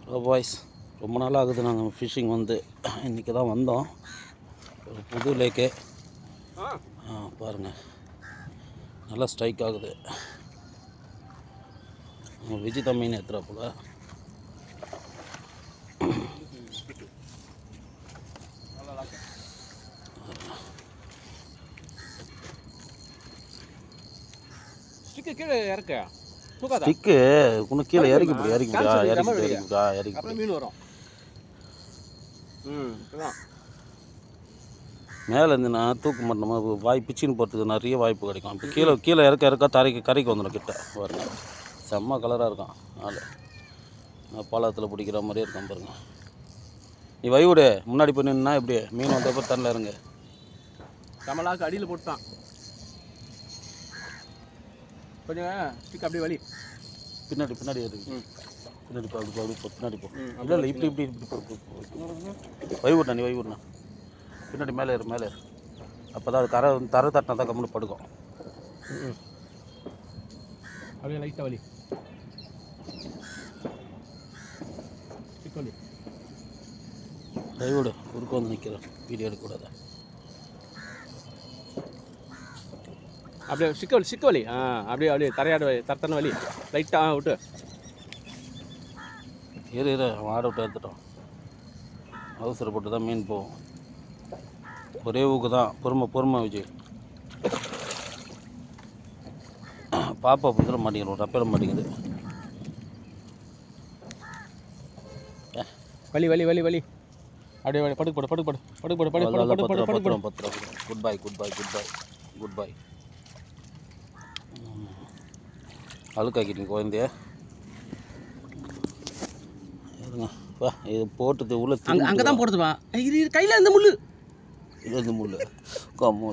Hello boys, ரொம்ப நாள் ஆகுது நாங்கள் ஃபிஷ்ஷிங் வந்து. இன்றைக்கி தான் வந்தோம். ஒரு புது லேக்கு. பாருங்கள், நல்லா ஸ்ட்ரைக் ஆகுது. விஜிதா மீன் ஏற்றுறா போல. கீழே இறக்க ஸ்டிக்கு இன்னும் கீழே இறக்கி மீன் வரும். மேலே இருந்துன்னா தூக்க மாட்டோமா, வாய் பிச்சின்னு போகிறதுக்கு நிறைய வாய்ப்பு கிடைக்கும். இப்போ கீழே இறக்க கரைக்கு வந்துடும் கிட்ட. பாருங்க, செம்ம கலராக இருக்கும். பாலத்தில் பிடிக்கிற மாதிரியே இருக்கும் பாருங்க. நீ வைவிடு, முன்னாடி போய் நின்னா இப்படி மீன் வந்தப்போ தரல இருங்க. கமலாக்கு அடியில் போட்டான். கொஞ்சம் ஸ்டிக் அப்படியே வலி பின்னாடி இருக்கு. பின்னாடி போ, பின்னாடி போ. இல்லை இப்படி வைவிடணா, நீ வைவிடணா. பின்னாடி மேலே ஏறு. அப்போ தான் அது தர தட்டினா தான் கம்முன்னு படுக்கும். அப்படியே லைட்டாக வலி வலி. வைவிடு, குறுக்க வந்து நிற்கிறேன், வீடியோ எடுக்கக்கூடாது. அப்படியே சிக்க வலி. அப்படியே தரத்தான வலி லைட்டாக விட்டு இரு ஆடை விட்டு எடுத்துட்டோம். அவசரப்பட்டு தான் மீன் போகும். ஒரே ஊக்கு தான். பொறுமை விஜய். பாப்பா புதிர மாட்டேங்கிறோம், ரப்பேற மாட்டேங்குது. வலி அப்படியே படுக்கு போடு. குட் பாய். அழுக்காக்கிட்டீங்க குழந்தைய. இது போட்டது உள்ள அங்கே தான் போடுதுவா. இது கையில் இந்த முள்ளு கம்மு.